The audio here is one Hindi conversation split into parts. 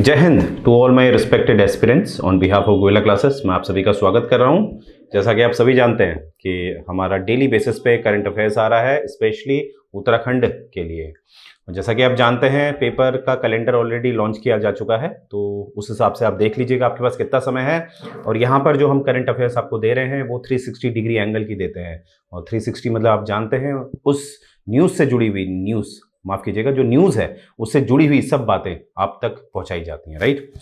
जय Hind to all my respected aspirants on behalf of Goyla classes. मैं आप सभी का स्वागत कर रहा हूं। जैसा कि आप सभी जानते हैं कि हमारा डेली बेसिस पे करंट अफेयर्स आ रहा है, स्पेशली उत्तराखंड के लिए। जैसा कि आप जानते हैं पेपर का कैलेंडर ऑलरेडी लॉन्च किया जा चुका है, तो उस हिसाब से आप देख लीजिएगा आपके पास कितना समय है। और यहाँ पर जो हम करंट अफेयर्स आपको दे रहे हैं वो 360 डिग्री एंगल की देते हैं। और 360 मतलब आप जानते हैं उस न्यूज़ से जुड़ी हुई न्यूज़, माफ़ कीजिएगा, जो न्यूज़ है उससे जुड़ी हुई सब बातें आप तक पहुंचाई जाती हैं, राइट।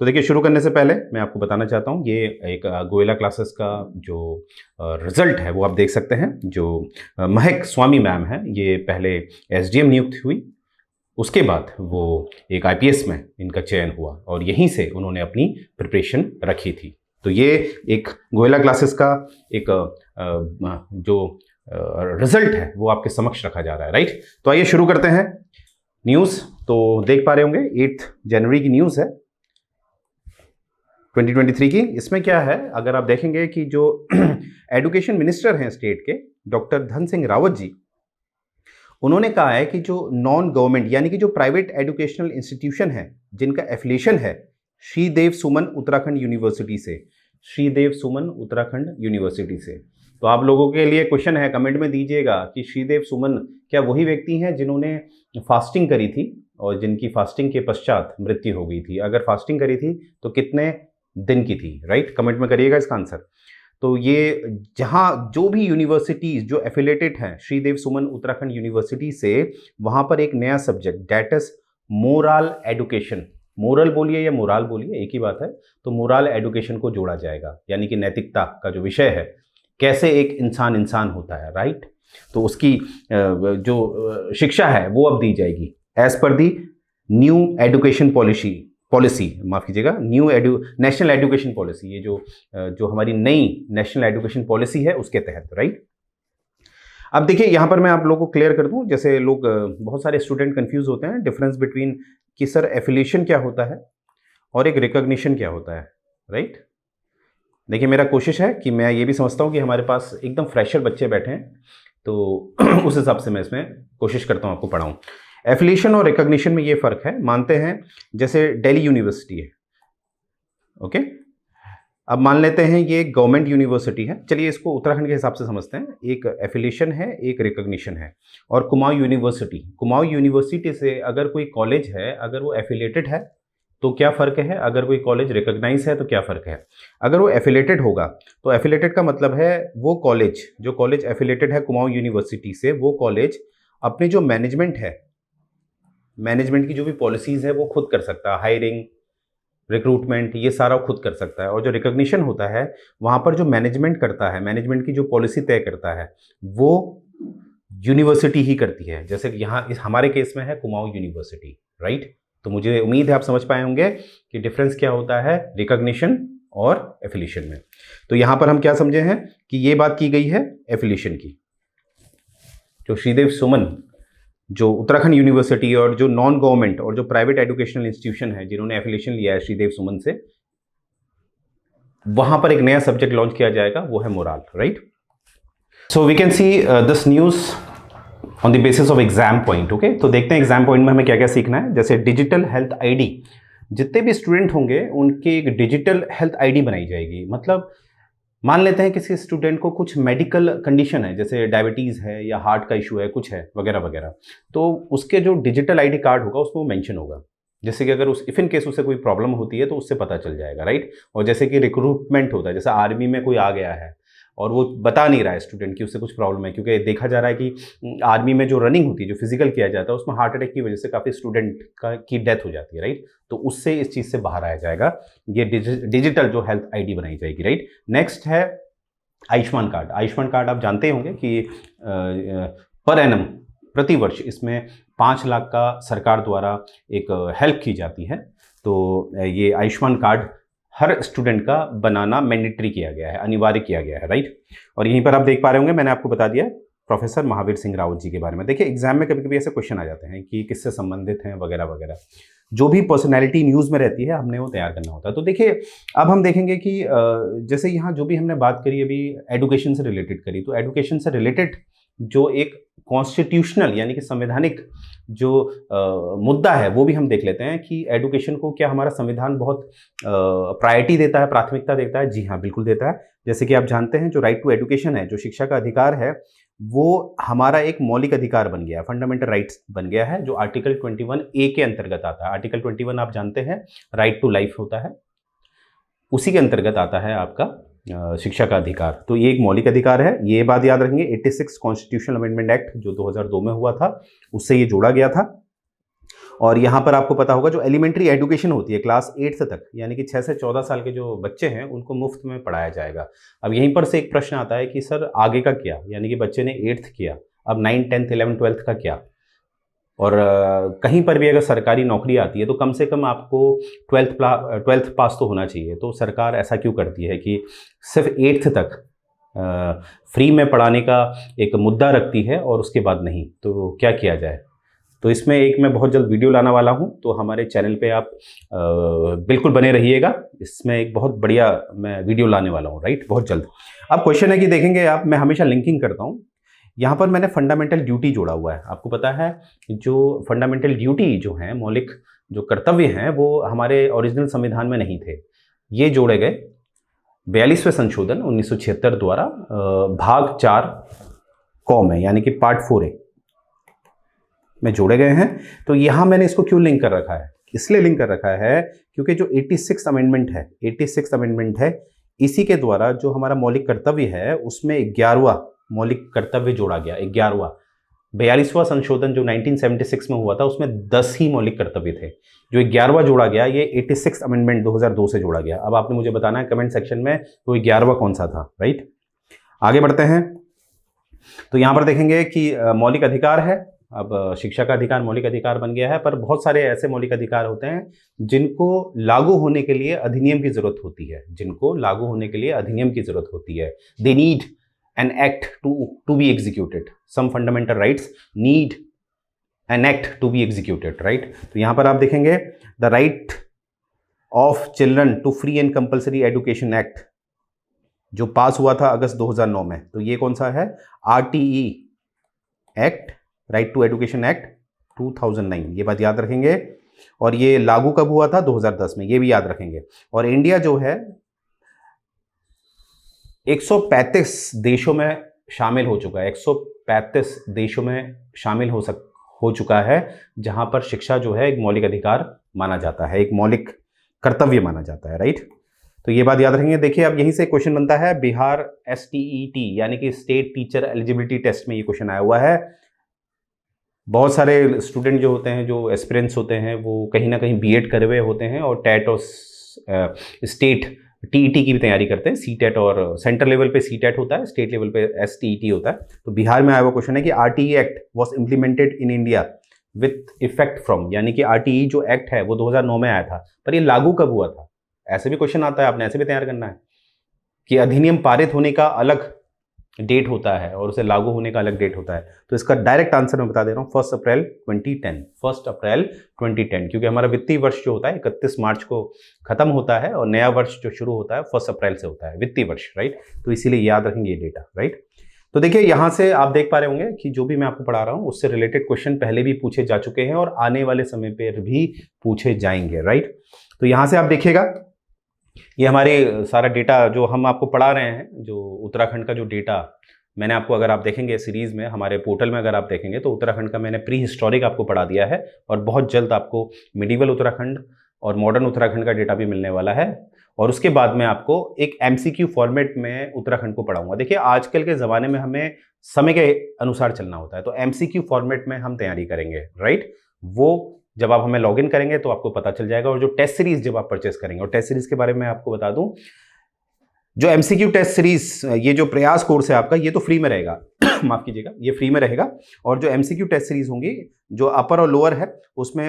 तो देखिए, शुरू करने से पहले मैं आपको बताना चाहता हूं, ये एक गोयला क्लासेस का जो रिजल्ट है वो आप देख सकते हैं। जो महक स्वामी मैम है, ये पहले एसडीएम नियुक्त हुई, उसके बाद वो एक आईपीएस में इनका चयन हुआ और यहीं से उन्होंने अपनी प्रिपरेशन रखी थी। तो ये एक गोयला क्लासेस का एक जो रिजल्ट है वो आपके समक्ष रखा जा रहा है, राइट। तो आइए शुरू करते हैं। न्यूज़ तो देख पा रहे होंगे, 8 जनवरी की न्यूज़ है 2023 की। इसमें क्या है, अगर आप देखेंगे कि जो एजुकेशन मिनिस्टर हैं स्टेट के, डॉक्टर धन सिंह रावत जी, उन्होंने कहा है कि जो नॉन गवर्नमेंट यानी कि जो प्राइवेट एजुकेशनल इंस्टीट्यूशन है जिनका एफिलिएशन है श्रीदेव सुमन उत्तराखंड यूनिवर्सिटी से, श्रीदेव सुमन उत्तराखंड यूनिवर्सिटी से। तो आप लोगों के लिए क्वेश्चन है, कमेंट में दीजिएगा कि श्रीदेव सुमन क्या वही व्यक्ति हैं जिन्होंने फास्टिंग करी थी और जिनकी फास्टिंग के पश्चात मृत्यु हो गई थी? अगर फास्टिंग करी थी तो कितने दिन की थी, राइट। कमेंट में करिएगा इसका आंसर। तो ये जहाँ जो भी यूनिवर्सिटीज़ जो एफिलेटेड हैं श्रीदेव सुमन उत्तराखंड यूनिवर्सिटी से, वहाँ पर एक नया subject that is moral education, moral बोलिए या मोराल बोलिए एक ही बात है, तो मोरल एडुकेशन को जोड़ा जाएगा, यानी कि नैतिकता का जो विषय है, कैसे एक इंसान होता है, राइट। तो उसकी जो शिक्षा है वो अब दी जाएगी एज पर दी न्यू एजुकेशन पॉलिसी, माफ़ कीजिएगा, नेशनल एजुकेशन पॉलिसी, ये जो हमारी नई नेशनल एजुकेशन पॉलिसी है उसके तहत, राइट। अब देखिए, यहाँ पर मैं आप लोगों को क्लियर कर दूँ, जैसे लोग बहुत सारे स्टूडेंट कंफ्यूज होते हैं डिफरेंस बिटवीन कि सर एफिलिएशन क्या होता है और एक रिकॉग्निशन क्या होता है, राइट। देखिए, मेरा कोशिश है कि मैं ये भी समझता हूँ कि हमारे पास एकदम फ्रेशर बच्चे बैठे हैं, तो उस हिसाब से मैं इसमें कोशिश करता हूँ आपको पढ़ाऊँ। एफिलिएशन और रिकॉग्निशन में ये फ़र्क है, मानते हैं जैसे दिल्ली यूनिवर्सिटी है, ओके। अब मान लेते हैं ये गवर्नमेंट यूनिवर्सिटी है, चलिए इसको उत्तराखंड के हिसाब से समझते हैं। एक एफिलिएशन है, एक रिकॉग्निशन है। और कुमाऊं यूनिवर्सिटी से अगर कोई कॉलेज है, अगर वो एफिलिएटेड है तो क्या फ़र्क है, अगर कोई कॉलेज रिकॉग्नाइज है तो क्या फ़र्क है। अगर वो एफिलेटेड होगा तो एफिलेटेड का मतलब है वो कॉलेज, जो कॉलेज एफिलेटेड है कुमाऊं यूनिवर्सिटी से, वो कॉलेज अपनी जो मैनेजमेंट है, मैनेजमेंट की जो भी पॉलिसीज़ है वो खुद कर सकता है, हायरिंग, रिक्रूटमेंट, ये सारा खुद कर सकता है। और जो रिकॉग्निशन होता है वहाँ पर जो मैनेजमेंट करता है, मैनेजमेंट की जो पॉलिसी तय करता है वो यूनिवर्सिटी ही करती है। जैसे कि यहाँ इस हमारे केस में है कुमाऊं यूनिवर्सिटी, राइट। तो मुझे उम्मीद है आप समझ पाए होंगे कि डिफरेंस क्या होता है रिकॉग्निशन और एफिलिएशन में। तो यहाँ पर हम क्या समझे हैं कि ये बात की गई है एफिलिएशन की। जो श्रीदेव सुमन, जो उत्तराखंड यूनिवर्सिटी और जो नॉन गवर्नमेंट और जो प्राइवेट एजुकेशनल इंस्टीट्यूशन है जिन्होंने एफिलिएशन लिया है श्रीदेव सुमन से, वहां पर एक नया सब्जेक्ट लॉन्च किया जाएगा, वो है moral, right. So we can see this news on the basis of exam point, okay. तो देखते हैं एग्जाम पॉइंट में हमें क्या क्या सीखना है। जैसे डिजिटल हेल्थ आईडी, जितने भी स्टूडेंट होंगे उनके एक डिजिटल हेल्थ आईडी बनाई जाएगी। मतलब मान लेते हैं किसी स्टूडेंट को कुछ मेडिकल कंडीशन है, जैसे डायबिटीज़ है या हार्ट का इशू है, कुछ है वगैरह वगैरह, तो उसके जो डिजिटल आईडी कार्ड होगा उसमें वो मेंशन होगा। जैसे कि अगर इफ इन केस उसे कोई प्रॉब्लम होती है तो उससे पता चल जाएगा, राइट। और जैसे कि रिक्रूटमेंट होता है, जैसे आर्मी में कोई आ गया है और वो बता नहीं रहा है स्टूडेंट कि उससे कुछ प्रॉब्लम है, क्योंकि देखा जा रहा है कि आर्मी में जो रनिंग होती है, जो फिजिकल किया जाता है, उसमें हार्ट अटैक की वजह से काफ़ी स्टूडेंट की डेथ हो जाती है, राइट। तो उससे इस चीज़ से बाहर आया जाएगा, ये डिजिटल जो हेल्थ आईडी बनाई जाएगी, राइट। नेक्स्ट है आयुष्मान कार्ड। आयुष्मान कार्ड आप जानते होंगे कि पर एनम, प्रतिवर्ष इसमें 5 लाख का सरकार द्वारा एक हेल्प की जाती है। तो ये आयुष्मान कार्ड हर स्टूडेंट का बनाना मैंडेटरी किया गया है, अनिवार्य किया गया है, राइट। और यहीं पर आप देख पा रहे होंगे, मैंने आपको बता दिया प्रोफेसर महावीर सिंह रावत जी के बारे में। देखिए, एग्जाम में कभी कभी ऐसे क्वेश्चन आ जाते हैं कि किससे संबंधित हैं वगैरह वगैरह, जो भी पर्सनैलिटी न्यूज़ में रहती है हमने वो तैयार करना होता है। तो देखिए, अब हम देखेंगे कि जैसे यहाँ जो भी हमने बात करी अभी एडुकेशन से रिलेटेड करी, तो एडुकेशन से रिलेटेड जो एक कॉन्स्टिट्यूशनल यानी कि संवैधानिक जो मुद्दा है वो भी हम देख लेते हैं कि एडुकेशन को क्या हमारा संविधान बहुत प्रायोरिटी देता है, प्राथमिकता देता है। जी हाँ, बिल्कुल देता है। जैसे कि आप जानते हैं जो राइट टू एजुकेशन है, जो शिक्षा का अधिकार है, वो हमारा एक मौलिक अधिकार बन गया है, फंडामेंटल राइट्स बन गया है, जो आर्टिकल 21A के अंतर्गत आता है। आर्टिकल 21 आप जानते हैं राइट टू लाइफ होता है, उसी के अंतर्गत आता है आपका शिक्षा का अधिकार। तो ये एक मौलिक अधिकार है, ये बात याद रखेंगे। 86 कॉन्स्टिट्यूशनल अमेंडमेंट एक्ट जो 2002 में हुआ था, उससे ये जोड़ा गया था। और यहाँ पर आपको पता होगा जो एलिमेंट्री एजुकेशन होती है क्लास 8 तक, यानी कि 6 से 14 साल के जो बच्चे हैं उनको मुफ्त में पढ़ाया जाएगा। अब यहीं पर से एक प्रश्न आता है कि सर आगे का क्या, यानी कि बच्चे ने 8th किया, अब 9, 10th, 11th, 12th का क्या। और कहीं पर भी अगर सरकारी नौकरी आती है तो कम से कम आपको 12th पास तो होना चाहिए। तो सरकार ऐसा क्यों करती है कि सिर्फ 8th तक फ्री में पढ़ाने का एक मुद्दा रखती है और उसके बाद नहीं, तो क्या किया जाए। तो इसमें एक मैं बहुत जल्द वीडियो लाने वाला हूं, तो हमारे चैनल पे आप बिल्कुल बने रहिएगा। इसमें एक बहुत बढ़िया मैं वीडियो लाने वाला हूं, राइट, बहुत जल्द। अब क्वेश्चन है कि देखेंगे आप, मैं हमेशा लिंकिंग करता हूं। यहाँ पर मैंने फंडामेंटल ड्यूटी जोड़ा हुआ है। आपको पता है जो फंडामेंटल ड्यूटी जो है, मौलिक जो कर्तव्य हैं, वो हमारे ओरिजिनल संविधान में नहीं थे, ये जोड़े गए 42वें संशोधन 1976 द्वारा भाग 4 क में, यानी कि पार्ट 4A में जोड़े गए हैं। तो यहाँ मैंने इसको क्यों लिंक कर रखा है, इसलिए लिंक कर रखा है क्योंकि जो 86 अमेंडमेंट है, इसी के द्वारा जो हमारा मौलिक कर्तव्य है उसमें 11वां मौलिक कर्तव्य जोड़ा गया। 11वां 42वां संशोधन जो 1976 में हुआ था उसमें 10 ही मौलिक कर्तव्य थे, जो 11वां जोड़ा गया ये 86 अमेंडमेंट 2002 से जोड़ा गया। अब आपने मुझे बताना है कमेंट सेक्शन में वो 11वां कौन सा था, राइट। आगे बढ़ते हैं। तो यहाँ पर देखेंगे कि मौलिक अधिकार है। अब शिक्षा का अधिकार मौलिक अधिकार बन गया है, पर बहुत सारे ऐसे मौलिक अधिकार होते हैं जिनको लागू होने के लिए अधिनियम की जरूरत होती है, जिनको लागू होने के लिए अधिनियम की जरूरत होती है। They need an act to be executed. Some fundamental rights need an act to be executed, right? तो यहाँ पर आप देखेंगे the right of children to free and compulsory education act जो पास हुआ था अगस्त 2009 में, तो ये कौन सा है, RTE act, right to education act 2009, ये बात याद रखेंगे। और ये लागू कब हुआ था, 2010 में, ये भी याद रखेंगे। और इंडिया जो है 135 देशों में शामिल हो चुका है, 135 देशों में शामिल हो चुका है, जहां पर शिक्षा जो है एक मौलिक अधिकार माना जाता है, एक मौलिक कर्तव्य माना जाता है, राइट। तो ये बात याद रखेंगे। देखिए अब यहीं से क्वेश्चन बनता है, बिहार STET यानी कि स्टेट टीचर एलिजिबिलिटी टेस्ट में ये क्वेश्चन आया हुआ है। बहुत सारे स्टूडेंट जो होते हैं, जो एस्पिरेंट्स होते हैं, वो कहीं ना कहीं BEd करे हुए होते हैं और टेट और स्टेट TET की भी तैयारी करते हैं। CTET और सेंटर लेवल पे CTET होता है, स्टेट लेवल पे STET होता है। तो बिहार में आया हुआ क्वेश्चन है कि RTE act was implemented in India with effect from, यानी कि RTE जो एक्ट है वो 2009 में आया था, पर ये लागू कब हुआ था। ऐसे भी क्वेश्चन आता है, आपने ऐसे भी तैयार करना है कि अधिनियम पारित होने का अलग डेट होता है और उसे लागू होने का अलग डेट होता है। तो इसका डायरेक्ट आंसर मैं बता दे रहा हूँ, 1 अप्रैल 2010, 1 अप्रैल 2010, क्योंकि हमारा वित्तीय वर्ष जो होता है 31 मार्च को खत्म होता है और नया वर्ष जो शुरू होता है 1 अप्रैल से होता है, वित्तीय वर्ष, राइट। तो इसीलिए याद रखेंगे ये डेटा, राइट। तो देखिए यहाँ से आप देख पा रहे होंगे कि जो भी मैं आपको पढ़ा रहा हूँ उससे रिलेटेड क्वेश्चन पहले भी पूछे जा चुके हैं और आने वाले समय पर भी पूछे जाएंगे, राइट। तो यहाँ से आप देखिएगा ये हमारे सारा डेटा जो हम आपको पढ़ा रहे हैं, जो उत्तराखंड का जो डेटा मैंने आपको, अगर आप देखेंगे सीरीज में हमारे पोर्टल में अगर आप देखेंगे तो उत्तराखंड का मैंने प्री हिस्टोरिक आपको पढ़ा दिया है और बहुत जल्द आपको मिडिवल उत्तराखंड और मॉडर्न उत्तराखंड का डेटा भी मिलने वाला है। और उसके बाद में आपको एक MCQ फॉर्मेट में उत्तराखंड को पढ़ाऊंगा। देखिए आजकल के ज़माने में हमें समय के अनुसार चलना होता है, तो MCQ फॉर्मेट में हम तैयारी करेंगे, राइट। वो जब आप हमें लॉगिन करेंगे तो आपको पता चल जाएगा। और जो टेस्ट सीरीज जब आप परचेस करेंगे, और टेस्ट सीरीज के बारे में आपको बता दूं, जो MCQ टेस्ट सीरीज, ये जो प्रयास कोर्स है आपका, ये तो फ्री में रहेगा माफ कीजिएगा, ये फ्री में रहेगा। और जो MCQ टेस्ट सीरीज होंगी, जो अपर और लोअर है, उसमें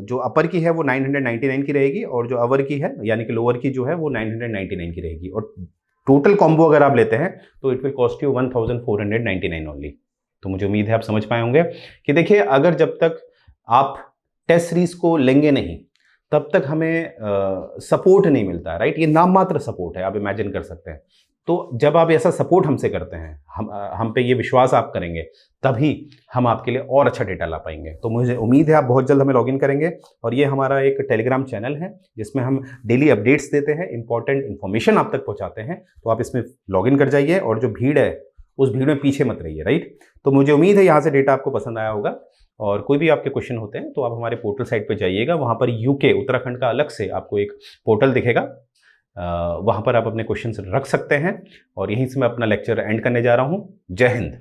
जो अपर की है वो 999 की रहेगी और जो अवर की है यानी कि लोअर की जो है वो 999 की रहेगी। और टोटल कॉम्बो अगर आप लेते हैं तो it will cost you 1499 only. तो मुझे उम्मीद है आप समझ पाए होंगे कि देखिए अगर जब तक आप टेस्ट सीरीज को लेंगे नहीं तब तक हमें सपोर्ट नहीं मिलता है, राइट। ये नाम मात्र सपोर्ट है, आप इमेजिन कर सकते हैं। तो जब आप ऐसा सपोर्ट हमसे करते हैं, हम पे ये विश्वास आप करेंगे, तभी हम आपके लिए और अच्छा डेटा ला पाएंगे। तो मुझे उम्मीद है आप बहुत जल्द हमें लॉगिन करेंगे। और ये हमारा एक टेलीग्राम चैनल है जिसमें हम डेली अपडेट्स देते हैं, इंपॉर्टेंट इन्फॉर्मेशन आप तक पहुंचाते हैं। तो आप इसमें लॉगिन कर जाइए और जो भीड़ है उस भीड़ में पीछे मत रहिए, राइट। तो मुझे उम्मीद है यहाँ से डेटा आपको पसंद आया होगा। और कोई भी आपके क्वेश्चन होते हैं तो आप हमारे पोर्टल साइट पे जाइएगा, वहाँ पर यूके उत्तराखंड का अलग से आपको एक पोर्टल दिखेगा, वहाँ पर आप अपने क्वेश्चंस रख सकते हैं। और यहीं से मैं अपना लेक्चर एंड करने जा रहा हूँ। जय हिंद।